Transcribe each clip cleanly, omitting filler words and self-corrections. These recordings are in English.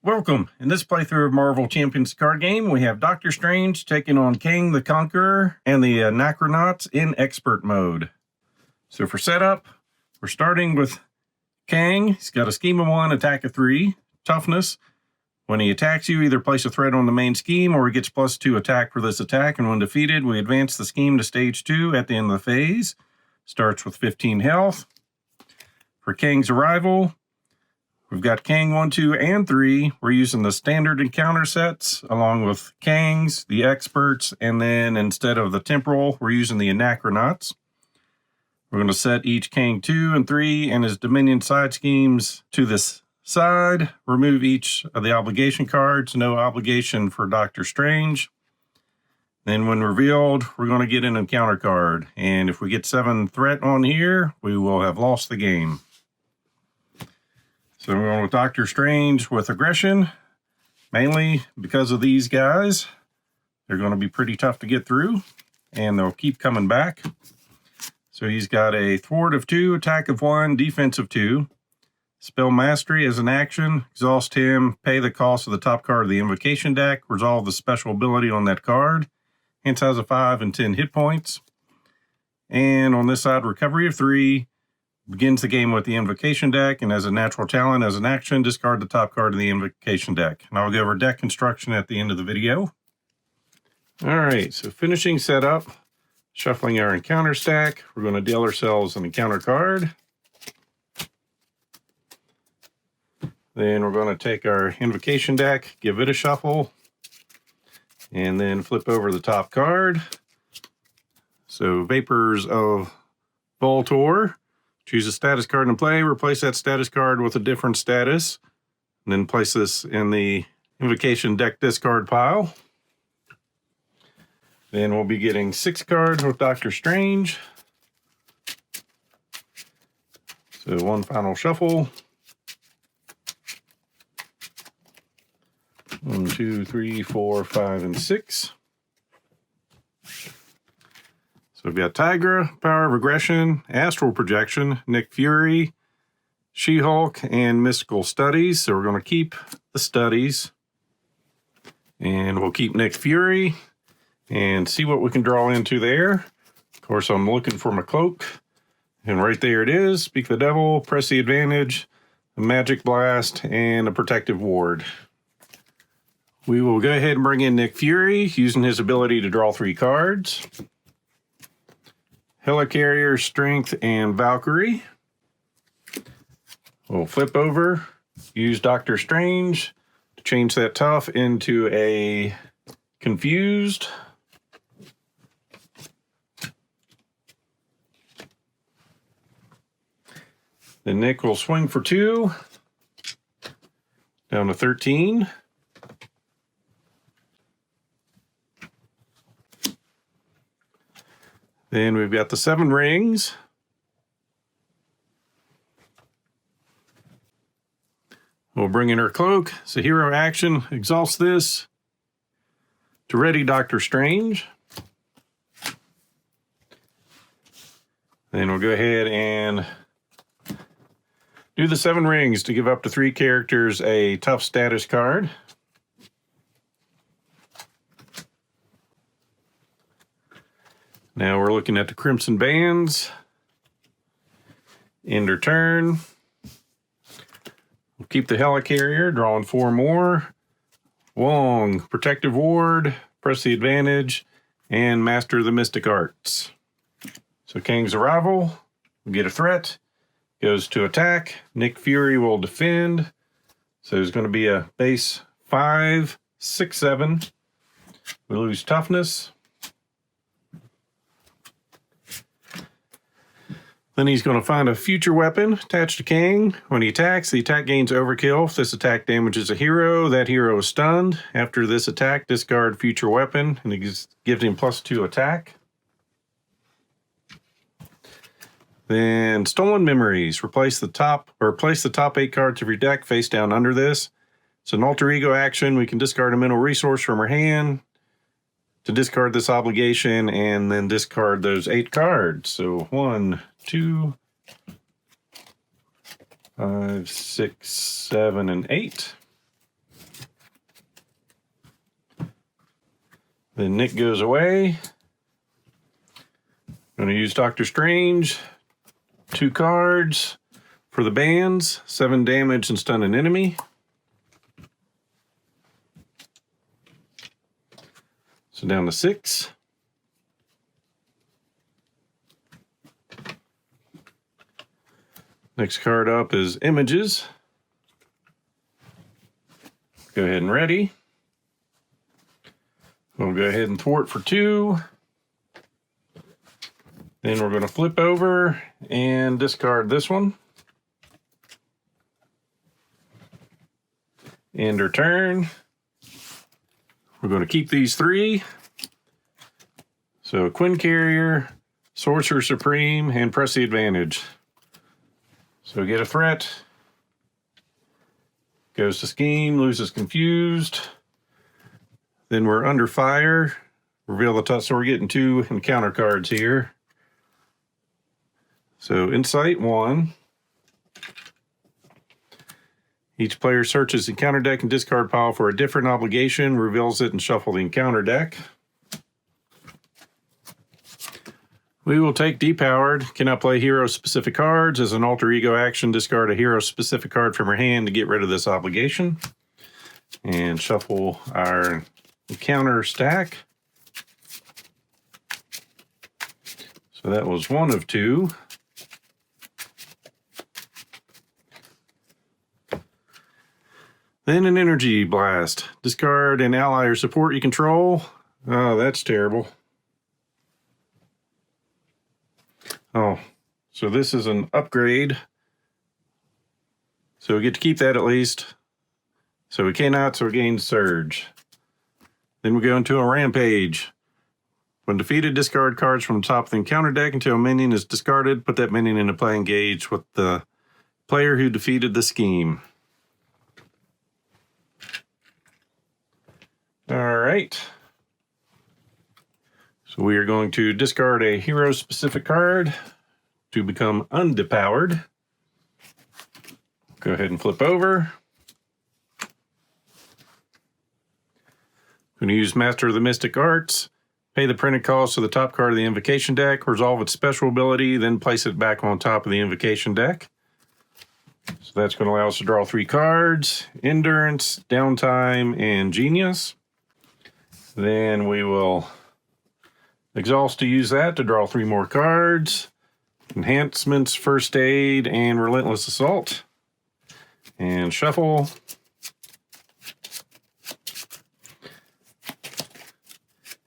Welcome. In this playthrough of Marvel Champions card game, we have Doctor Strange taking on Kang the Conqueror and the Anachronauts in expert mode. So for setup, we're starting with Kang. He's got a scheme of 1, attack of 3, toughness. When he attacks you, either place a threat on the main scheme or he gets +2 attack for this attack, and when defeated, we advance the scheme to stage 2 at the end of the phase. Starts with 15 health. For Kang's arrival, we've got Kang 1, 2, and 3. We're using the standard encounter sets along with Kangs, the experts, and then instead of the temporal, we're using the Anachronauts. We're going to set each Kang 2 and 3 and his Dominion side schemes to this side. Remove each of the obligation cards. No obligation for Doctor Strange. Then when revealed, we're going to get an encounter card. And if we get 7 threat on here, we will have lost the game. So we're going with Doctor Strange with aggression, mainly because of these guys. They're going to be pretty tough to get through, and they'll keep coming back. So he's got a thwart of 2, attack of 1, defense of 2. Spell Mastery as an action. Exhaust him, pay the cost of the top card of the invocation deck, resolve the special ability on that card. Hence has a 5 and 10 hit points. And on this side, recovery of 3. Begins the game with the invocation deck, and as a natural talent, as an action, discard the top card of the invocation deck. And I'll go over deck construction at the end of the video. All right, so finishing setup, shuffling our encounter stack. We're going to deal ourselves an encounter card. Then we're going to take our invocation deck, give it a shuffle, and then flip over the top card. So Vapors of Voltor. Choose a status card in play, replace that status card with a different status, and then place this in the invocation deck discard pile. Then we'll be getting 6 cards with Doctor Strange. So one final shuffle. 1, 2, 3, 4, 5, and 6. So we've got Tigra, Power of Aggression, Astral Projection, Nick Fury, She-Hulk, and Mystical Studies. So we're going to keep the studies. And we'll keep Nick Fury and see what we can draw into there. Of course, I'm looking for my cloak. And right there it is. Speak the Devil, press the advantage, a Magic Blast, and a Protective Ward. We will go ahead and bring in Nick Fury using his ability to draw 3 cards. Helicarrier, Strength, and Valkyrie. We'll flip over, use Doctor Strange to change that tough into a confused. Then Nick will swing for 2, down to 13. Then we've got the 7 rings. We'll bring in our cloak. It's a hero action. Exhaust this to ready Doctor Strange. Then we'll go ahead and do the 7 rings to give up to 3 characters a tough status card. Now we're looking at the Crimson Bands. End our turn. We'll keep the Helicarrier, drawing 4 more. Wong, Protective Ward, press the advantage, and Master the Mystic Arts. So Kang's arrival, we get a threat, goes to attack. Nick Fury will defend. So there's going to be a base 5, 6, 7. We lose toughness. Then he's going to find a future weapon attached to Kang. When he attacks, the attack gains overkill. If this attack damages a hero, that hero is stunned. After this attack, discard future weapon, and it gives him +2 attack. Then Stolen Memories. Place the top 8 cards of your deck face down under this. It's an alter ego action. We can discard a mental resource from our hand to discard this obligation and then discard those 8 cards. So 1, 2, 5, 6, 7, and 8. Then Nick goes away. I'm going to use Dr. Strange. 2 cards for the bands. 7 damage and stun an enemy. So down to 6. Next card up is Images. Go ahead and ready. We'll go ahead and thwart for 2. Then we're going to flip over and discard this one. End our turn. We're going to keep these 3. So Quinn Carrier, Sorcerer Supreme, and press the advantage. So get a threat. Goes to scheme, loses confused. Then we're under fire. Reveal the top, so we're getting 2 encounter cards here. So Insight 1. Each player searches the encounter deck and discard pile for a different obligation, reveals it, and shuffle the encounter deck. We will take Depowered. Cannot play hero-specific cards. As an alter ego action, discard a hero-specific card from your hand to get rid of this obligation. And shuffle our encounter stack. So that was 1 of 2. Then an Energy Blast. Discard an ally or support you control. Oh, that's terrible. Oh, so this is an upgrade. So we get to keep that at least. So we cannot, so we gain Surge. Then we go into a Rampage. When defeated, discard cards from the top of the encounter deck until a minion is discarded. Put that minion into play engaged with the player who defeated the scheme. All right. So we are going to discard a hero-specific card to become undepowered. Go ahead and flip over. Going to use Master of the Mystic Arts. Pay the printed cost of the top card of the invocation deck. Resolve its special ability, then place it back on top of the invocation deck. So that's going to allow us to draw 3 cards. Endurance, Downtime, and Genius. Then we will exhaust to use that to draw 3 more cards. Enhancements, First Aid, and Relentless Assault. And shuffle.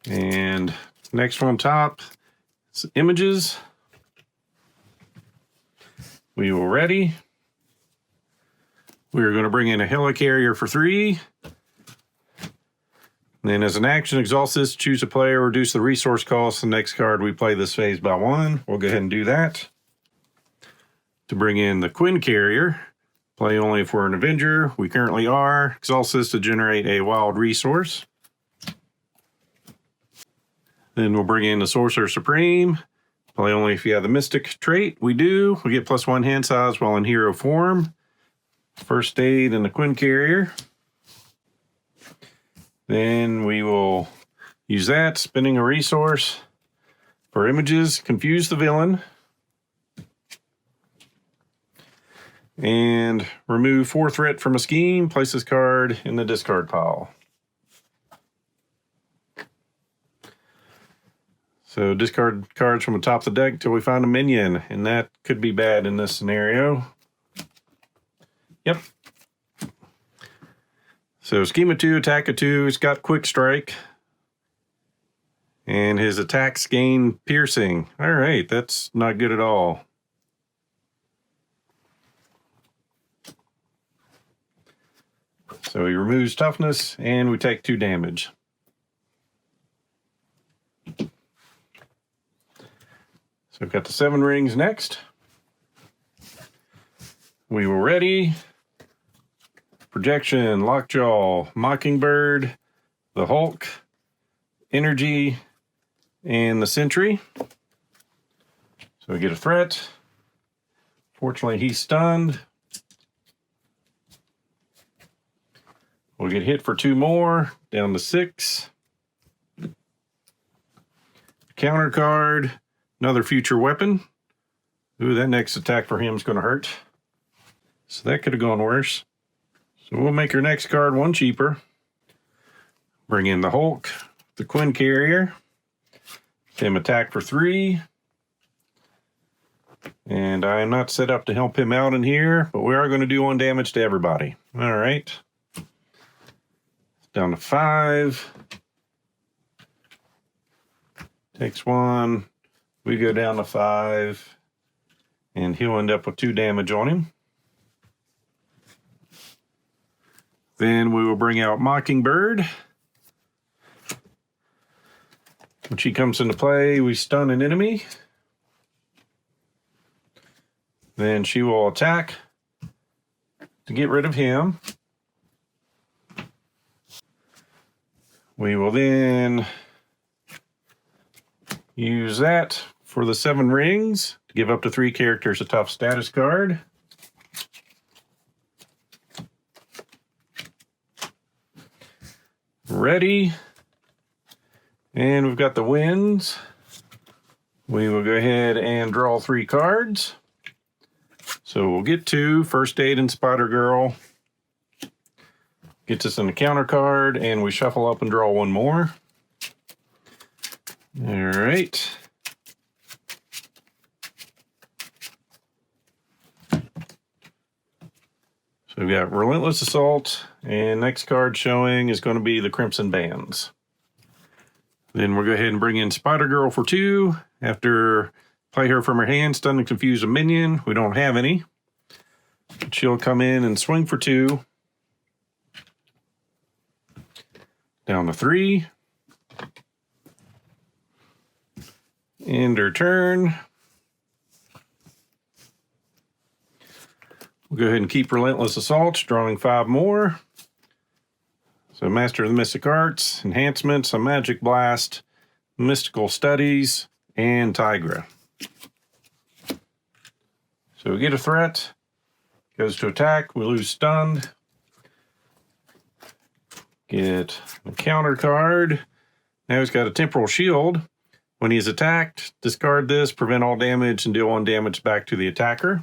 And next one top is Images. We will ready. We are going to bring in a Helicarrier for 3. Then as an action, exhaust this, choose a player, reduce the resource cost. The next card we play this phase by 1. We'll go ahead and do that. To bring in the Quinn Carrier, play only if we're an Avenger. We currently are. Exhaust this to generate a wild resource. Then we'll bring in the Sorcerer Supreme. Play only if you have the Mystic trait. We do. We get +1 hand size while in hero form. First Aid and the Quinn Carrier. Then we will use that, spending a resource for Images, confuse the villain, and remove 4 threat from a scheme, place this card in the discard pile. So discard cards from the top of the deck until we find a minion, and that could be bad in this scenario. Yep. So scheme of 2, attack of 2. He's got quick strike. And his attacks gain piercing. All right, that's not good at all. So he removes toughness, and we take 2 damage. So we've got the 7 rings next. We will ready. Projection, Lockjaw, Mockingbird, the Hulk, Energy, and the Sentry. So we get a threat. Fortunately, he's stunned. We'll get hit for 2 more, down to 6. Counter card, another future weapon. Ooh, that next attack for him is going to hurt. So that could have gone worse. So we'll make our next card one cheaper. Bring in the Hulk, the Quinn Carrier. Him attack for 3. And I am not set up to help him out in here, but we are going to do 1 damage to everybody. All right. Down to 5. Takes 1. We go down to 5. And he'll end up with 2 damage on him. Then we will bring out Mockingbird. When she comes into play, we stun an enemy. Then she will attack to get rid of him. We will then use that for the 7 rings to give up to 3 characters a tough status card. Ready. And we've got the winds. We will go ahead and draw 3 cards. So we'll get 2, First Aid and Spider-Girl. Gets us in the counter card, and we shuffle up and draw 1 more. All right. So we've got Relentless Assault, and next card showing is going to be the Crimson Bands. Then we'll go ahead and bring in Spider-Girl for 2. After play her from her hand, stun and confuse a minion. We don't have any. She'll come in and swing for 2. Down to 3. End her turn. We'll go ahead and keep Relentless Assault, drawing 5 more. So Master of the Mystic Arts, Enhancements, a Magic Blast, Mystical Studies, and Tigra. So we get a threat, goes to attack, we lose stunned. Get a counter card. Now he's got a Temporal Shield. When he's attacked, discard this, prevent all damage, and deal 1 damage back to the attacker.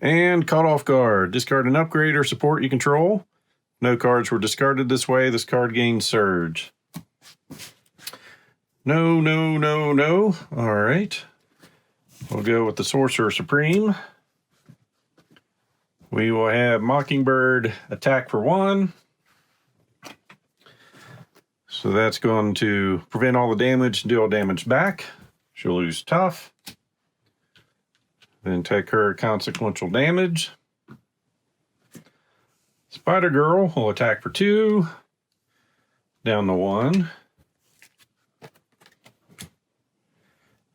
And Caught Off Guard. Discard an upgrade or support you control. No cards were discarded this way. This card gains Surge. No, no, no, no. All right. We'll go with the Sorcerer Supreme. We will have Mockingbird attack for 1. So that's going to prevent all the damage and deal damage back. She'll lose tough. Then take her consequential damage. Spider-Girl will attack for 2. Down to 1.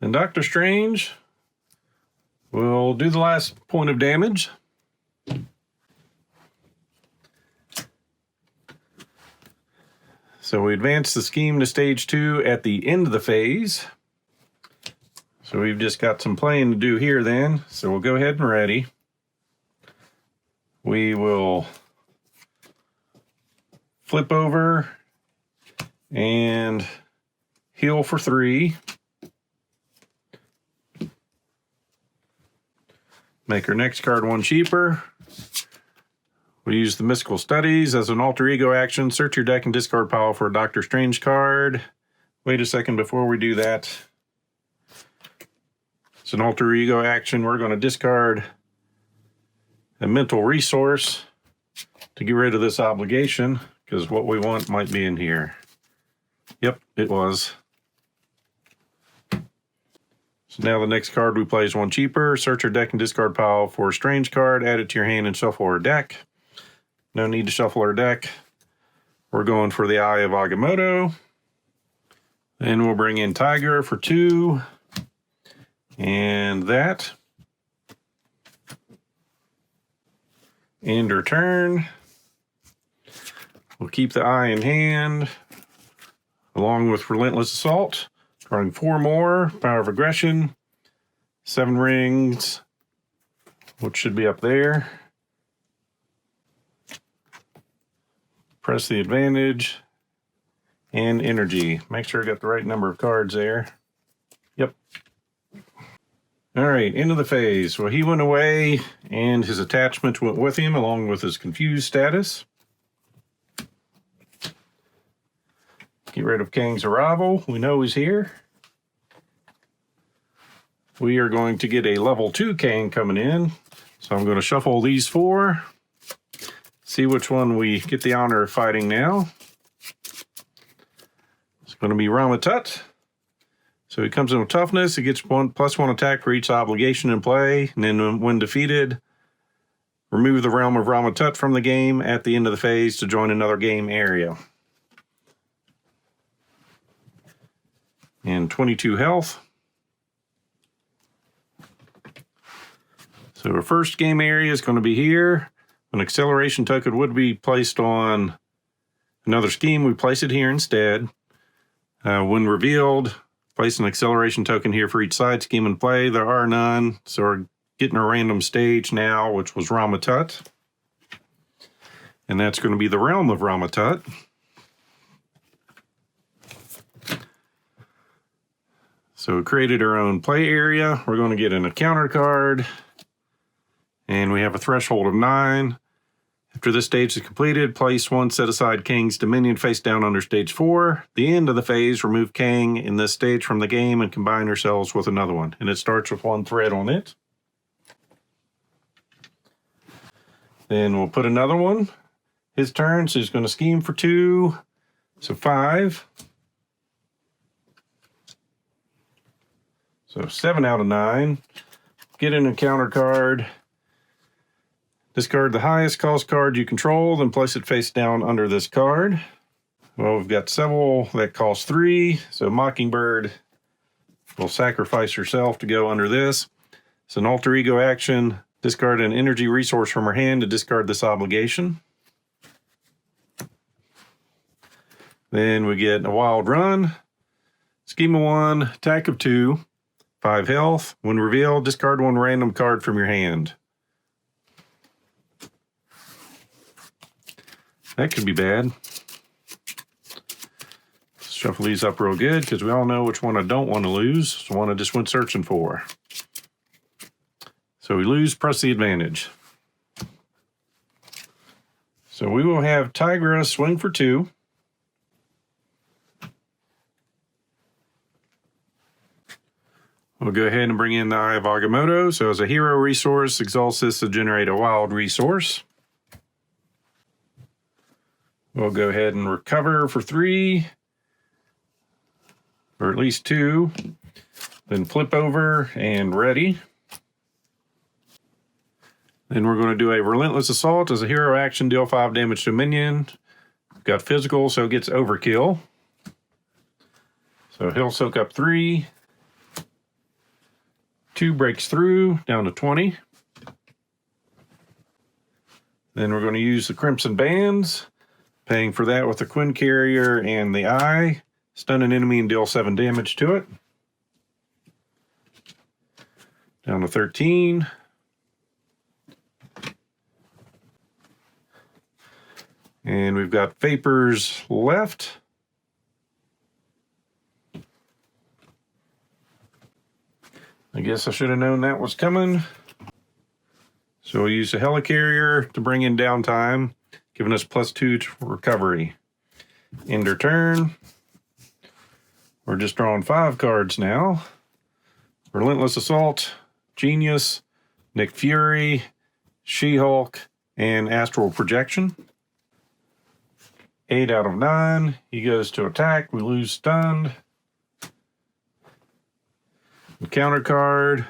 And Doctor Strange will do the last point of damage. So we advance the scheme to stage 2 at the end of the phase. So we've just got some playing to do here then. So we'll go ahead and ready. We will flip over and heal for 3. Make our next card 1 cheaper. We use the Mystical Studies as an alter ego action. Search your deck and discard pile for a Doctor Strange card. Wait a second before we do that. It's an alter ego action. We're going to discard a mental resource to get rid of this obligation, because what we want might be in here. Yep, it was. So now the next card we play is 1 cheaper. Search your deck and discard pile for a Strange card. Add it to your hand and shuffle our deck. No need to shuffle our deck. We're going for the Eye of Agamotto. Then we'll bring in Tiger for 2. And that. End our turn. We'll keep the Eye in hand, along with Relentless Assault. Drawing 4 more. Power of Aggression. 7 rings, which should be up there. Press the advantage. and energy. Make sure I got the right number of cards there. Yep. All right, end of the phase. Well, he went away, and his attachment went with him, along with his confused status. Get rid of Kang's arrival. We know he's here. We are going to get a level 2 Kang coming in. So I'm going to shuffle these 4. See which one we get the honor of fighting now. It's going to be Ramatut. So he comes in with toughness. He gets +1 attack for each obligation in play. And then when defeated, remove the realm of Ramatut from the game at the end of the phase to join another game area. And 22 health. So our first game area is going to be here. An acceleration token would be placed on another scheme. We place it here instead. When revealed, place an acceleration token here for each side scheme in play. There are none, so we're getting a random stage now, which was Ramatut. And that's going to be the realm of Ramatut. So we created our own play area. We're going to get an encounter card. And we have a threshold of 9. After this stage is completed, place 1 set-aside Kang's Dominion face down under stage 4. The end of the phase, remove Kang in this stage from the game and combine yourselves with another one. And it starts with 1 thread on it. Then we'll put another one. His turn, so he's going to scheme for 2. So 5. So 7 out of 9. Get an encounter card. Discard the highest cost card you control, then place it face down under this card. Well, we've got several that cost 3. So Mockingbird will sacrifice herself to go under this. It's an alter ego action. Discard an energy resource from her hand to discard this obligation. Then we get a wild run. Scheme of 1, attack of 2. 5 health. When revealed, discard 1 random card from your hand. That could be bad. Shuffle these up real good because we all know which one I don't want to lose. It's the one I just went searching for. So we lose, press the advantage. So we will have Tigra swing for 2. We'll go ahead and bring in the Eye of Agamotto. So as a hero resource, exhaust this to generate a wild resource. We'll go ahead and recover for 3, or at least 2. Then flip over and ready. Then we're going to do a Relentless Assault. As a hero action, deal 5 damage to a minion. We've got physical, so it gets overkill. So he'll soak up 3. 2 breaks through, down to 20. Then we're going to use the Crimson Bands, paying for that with the Quinn Carrier and the Eye. Stun an enemy and deal 7 damage to it. Down to 13. And we've got Vapors left. I guess I should have known that was coming. So we'll use the Helicarrier to bring in downtime, giving us +2 to recovery. End our turn. We're just drawing 5 cards now. Relentless Assault, Genius, Nick Fury, She-Hulk, and Astral Projection. 8 out of 9. He goes to attack. We lose stunned. Counter card,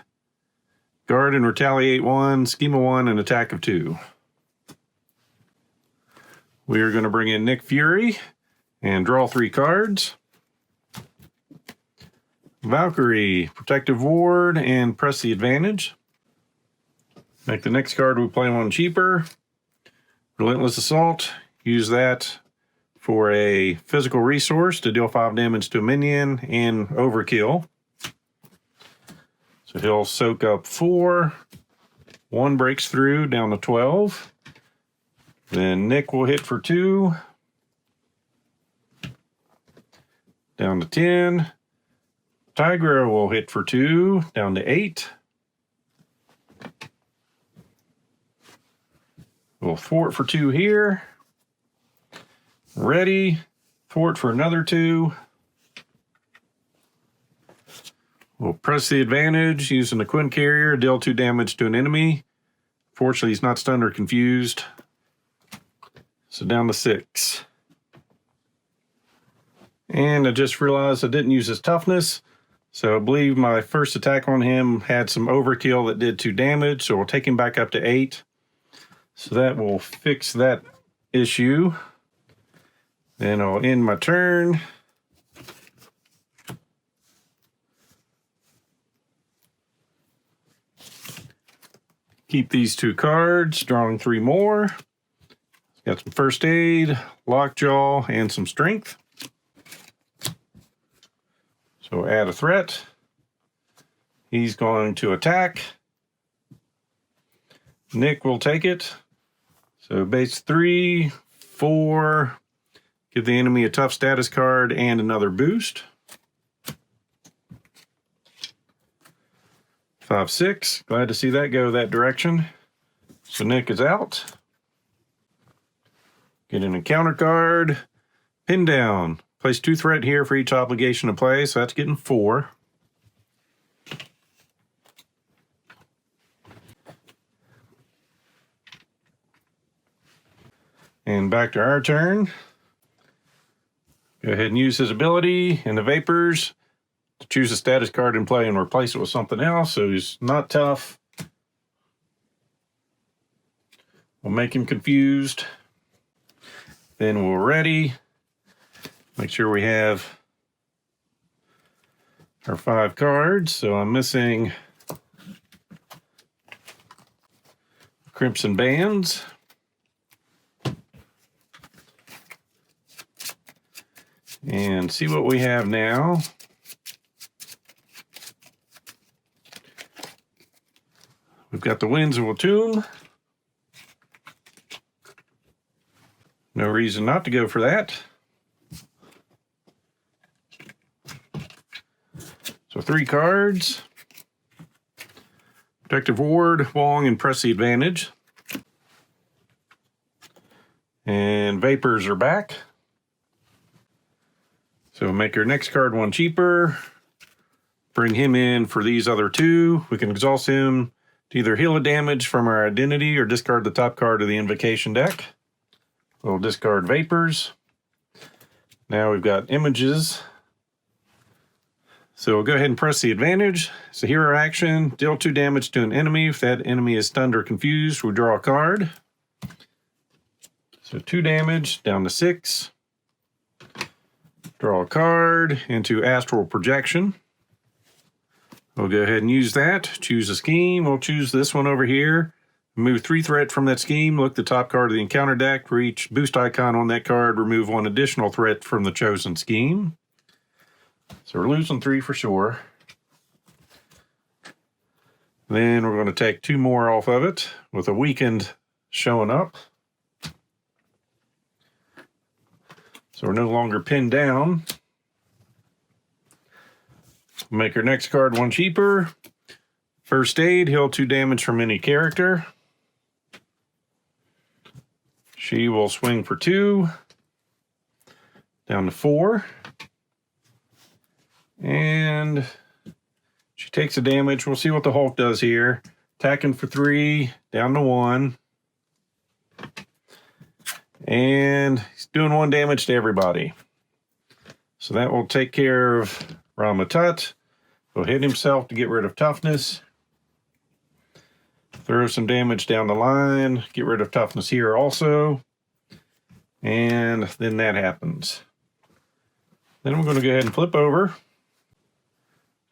guard and retaliate 1, scheme of 1, and attack of 2. We are going to bring in Nick Fury and draw 3 cards. Valkyrie, protective ward, and press the advantage. Make the next card we play one cheaper. Relentless Assault, use that for a physical resource to deal 5 damage to a minion and overkill. So he'll soak up 4. 1 breaks through, down to 12. Then Nick will hit for 2. down to 10. Tigra will hit for 2, down to 8. We'll thwart for 2 here. Ready, thwart for another 2. We'll press the advantage using the Quint Carrier, deal 2 damage to an enemy. Fortunately, he's not stunned or confused. So down to 6. And I just realized I didn't use his toughness. So I believe my first attack on him had some overkill that did 2 damage. So we'll take him back up to 8. So that will fix that issue. Then I'll end my turn. Keep these 2 cards, drawing 3 more. Got some first aid, lockjaw, and some strength. So add a threat. He's going to attack. Nick will take it. So base 3, 4. Give the enemy a tough status card and another boost. 5, 6. Glad to see that go that direction. So Nick is out. Get an encounter card. Pin down. Place 2 threat here for each obligation to play, so that's getting 4. And back to our turn. Go ahead and use his ability in the Vapors to choose a status card in play and replace it with something else, so he's not tough. We'll make him confused. Then we'll ready. Make sure we have our 5 cards. So I'm missing Crimson Bands. And see what we have now. We've got the Winds of Watum. No reason not to go for that. So 3 cards. Protective Ward, Wong, and press the advantage. And Vapors are back. So make our next card 1 cheaper. Bring him in for these other 2. We can exhaust him to either heal a damage from our identity or discard the top card of the invocation deck. We'll discard Vapors. Now we've got images. So we'll go ahead and press the advantage. It's a hero action. Deal 2 damage to an enemy. If that enemy is stunned or confused, we draw a card. So 2 damage, down to 6. Draw a card into Astral Projection. We'll go ahead and use that. Choose a scheme. We'll choose this one over here. Remove 3 threat from that scheme. Look the top card of the encounter deck. For each boost icon on that card, remove 1 additional threat from the chosen scheme. So we're losing 3 for sure. Then we're going to take 2 more off of it with a weakened showing up. So we're no longer pinned down. Make our next card 1 cheaper. First aid, heal 2 damage from any character. She will swing for 2. Down to 4. And she takes a damage. We'll see what the Hulk does here. Attacking for 3, down to 1. And he's doing 1 damage to everybody. So that will take care of Ramatut. He'll hit himself to get rid of toughness. Throw some damage down the line. Get rid of toughness here also. And then that happens. Then we're going to go ahead and flip over.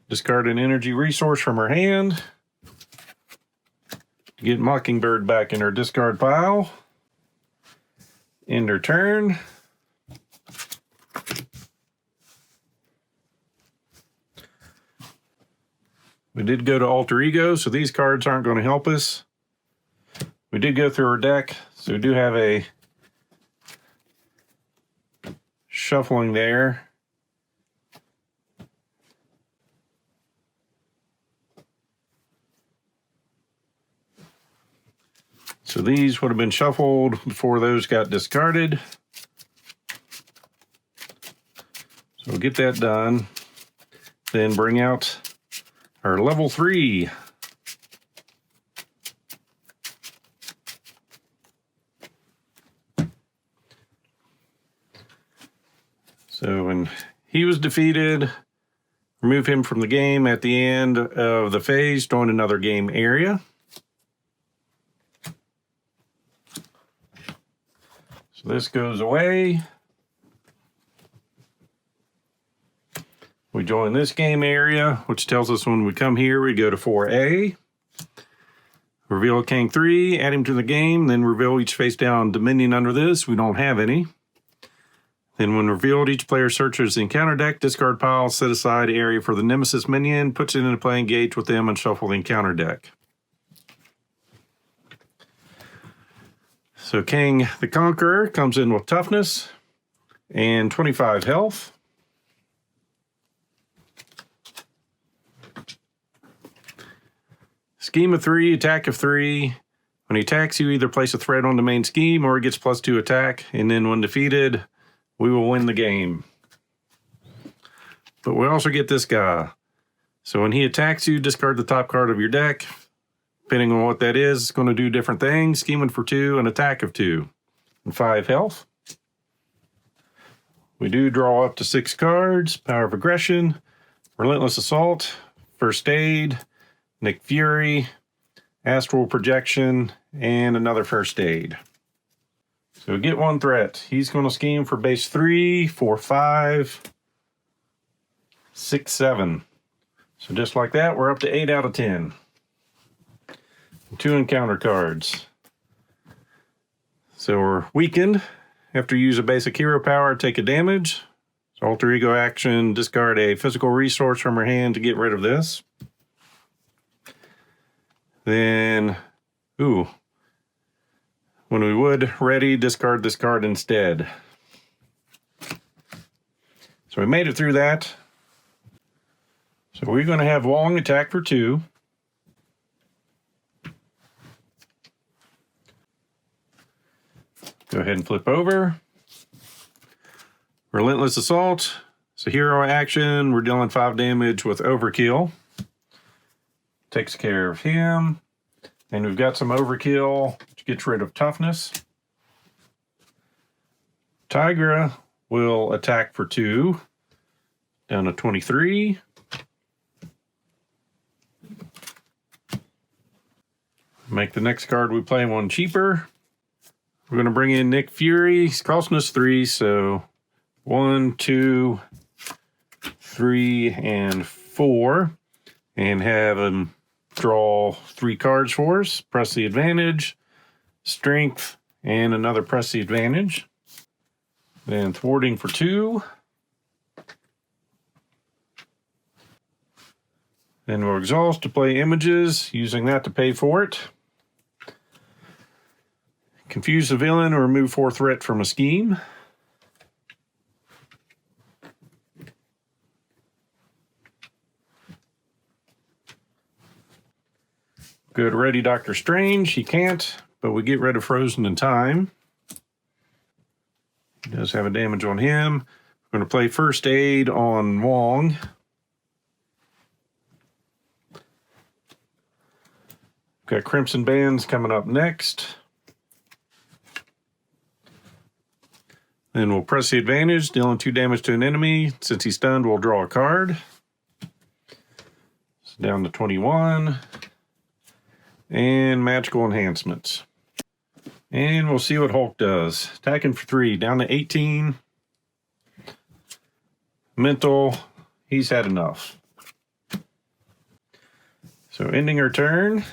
Discard an energy resource from her hand. Get Mockingbird back in her discard pile. End her turn. We did go to Alter Ego, so these cards aren't going to help us. We did go through our deck, so we do have a shuffling there. So these would have been shuffled before those got discarded. So we'll get that done. Then bring out our level 3. So when he was defeated, remove him from the game at the end of the phase, join another game area. So this goes away. We join this game area, which tells us when we come here, we go to 4A. Reveal Kang 3, add him to the game, then reveal each face down Dominion under this. We don't have any. Then when revealed, each player searches the encounter deck, discard pile, set aside area for the Nemesis minion, puts it into play, engage with them, and shuffle the encounter deck. So Kang the Conqueror comes in with toughness and 25 health. Scheme of 3, attack of 3. When he attacks, you either place a threat on the main scheme or it gets +2 attack, and then when defeated, we will win the game. But we also get this guy. So when he attacks you, discard the top card of your deck. Depending on what that is, it's going to do different things. Scheming for 2, an attack of 2, and 5 health. We do draw up to 6 cards. Power of Aggression, Relentless Assault, First Aid, Nick Fury, Astral Projection, and another First Aid. So we get 1 threat. He's going to scheme for base 3, 4, 5, 6, 7. So just like that, we're up to 8 out of 10. 2 encounter cards. So we're weakened. After you use a basic hero power, take a damage. So alter ego action, discard a physical resource from your hand to get rid of this. Then, when we would ready, discard this card instead. So we made it through that. So we're going to have Wong attack for 2. Go ahead and flip over. Relentless Assault. So hero action, we're dealing 5 damage with Overkill. Takes care of him. And we've got some Overkill, which gets rid of toughness. Tigra will attack for 2, down to 23. Make the next card we play 1 cheaper. We're going to bring in Nick Fury. He's costing us 3, so 1, 2, 3, and 4. And have him draw 3 cards for us. Press the advantage, strength, and another press the advantage. Then thwarting for 2. Then we'll exhaust to play images, using that to pay for it. Confuse the villain or remove 4 threat from a scheme. Go to Ready Doctor Strange. He can't, but we get rid of Frozen in Time. He does have a damage on him. We're going to play First Aid on Wong. Got Crimson Bands coming up next. Then we'll press the advantage, dealing 2 damage to an enemy. Since he's stunned, we'll draw a card. So down to 21. And magical enhancements. And we'll see what Hulk does. Attacking for 3, down to 18. Mental, he's had enough. So ending our turn.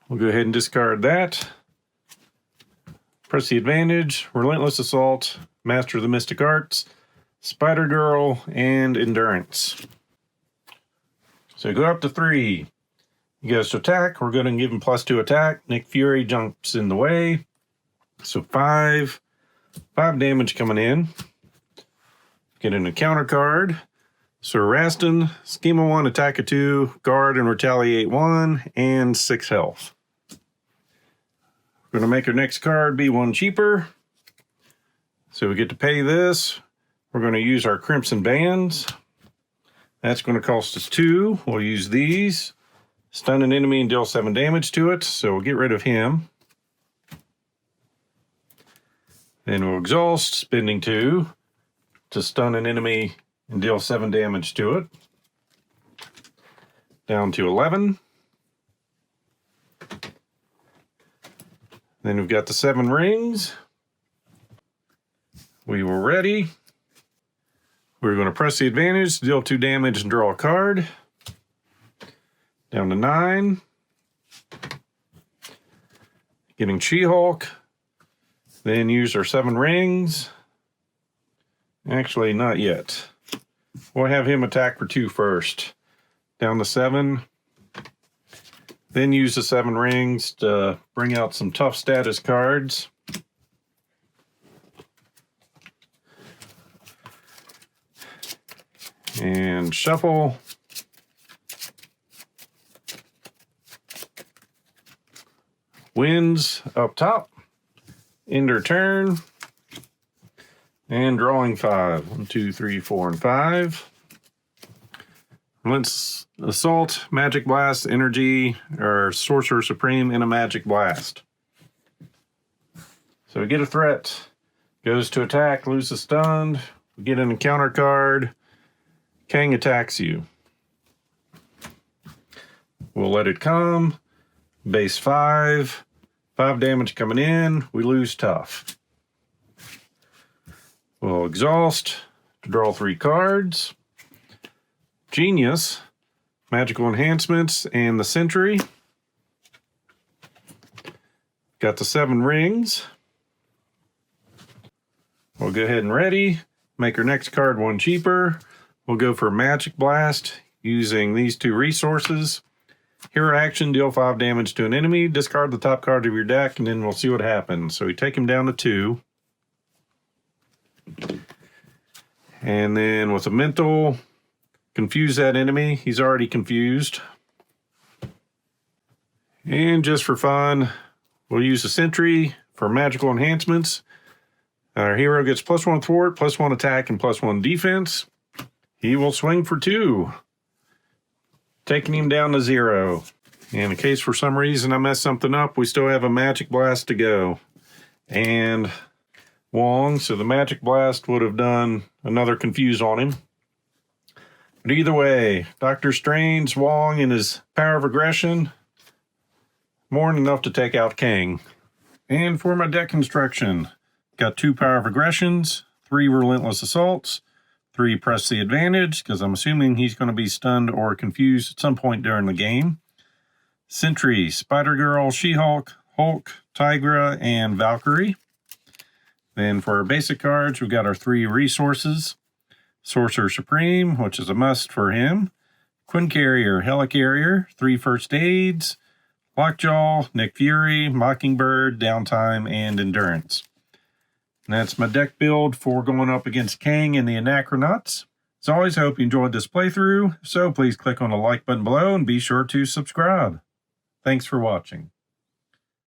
We'll go ahead and discard that. Press the advantage, Relentless Assault, Master of the Mystic Arts, Spider-Girl, and Endurance. So go up to 3. He goes to attack. We're going to give him +2 attack. Nick Fury jumps in the way. So 5 damage coming in. Get an encounter card. So Rastin, Schema 1, Attack of 2, Guard and Retaliate 1, and 6 health. We're going to make our next card be one cheaper. So we get to pay this. We're going to use our Crimson Bands. That's going to cost us 2. We'll use these. Stun an enemy and deal 7 damage to it. So we'll get rid of him. Then we'll exhaust, spending 2 to stun an enemy and deal 7 damage to it. Down to 11. Then we've got the 7 rings. We were ready. We're going to press the advantage, deal 2 damage and draw a card. Down to 9. Getting She-Hulk. Then use our 7 rings. Actually, not yet. We'll have him attack for 2 first. Down to 7. Then use the 7 rings to bring out some tough status cards. And shuffle. Wins up top. End our turn. And drawing 5. 1, 2, 3, 4, and 5. Let's Assault, Magic Blast, Energy, or Sorcerer Supreme in a Magic Blast. So we get a threat. Goes to attack, loses stunned. We get an encounter card. Kang attacks you. We'll let it come. Base 5. 5 damage coming in. We lose tough. We'll exhaust to draw 3 cards. Genius, Magical Enhancements, and the Sentry. Got the 7 rings. We'll go ahead and ready. Make our next card 1 cheaper. We'll go for Magic Blast using these 2 resources. Hero action, deal 5 damage to an enemy. Discard the top card of your deck, and then we'll see what happens. So we take him down to 2. And then with a mental, confuse that enemy. He's already confused. And just for fun, we'll use the Sentry for magical enhancements. Our hero gets +1 thwart, +1 attack, and +1 defense. He will swing for 2, taking him down to 0. And in case for some reason I mess something up, we still have a Magic Blast to go. And Wong, so the Magic Blast would have done another confuse on him. But either way, Doctor Strange, Wong, and his power of aggression, more than enough to take out Kang. And for my deck construction, got 2 power of aggressions, 3 relentless assaults, 3 press the advantage, because I'm assuming he's going to be stunned or confused at some point during the game. Sentry, Spider-Girl, She-Hulk, Hulk, Tigra, and Valkyrie. Then for our basic cards, we've got our 3 resources. Sorcerer Supreme, which is a must for him. Quinn Carrier, Helicarrier, 3 first aids. Lockjaw, Nick Fury, Mockingbird, Downtime, and Endurance. And that's my deck build for going up against Kang and the Anachronauts. As always, I hope you enjoyed this playthrough. So please click on the like button below and be sure to subscribe. Thanks for watching.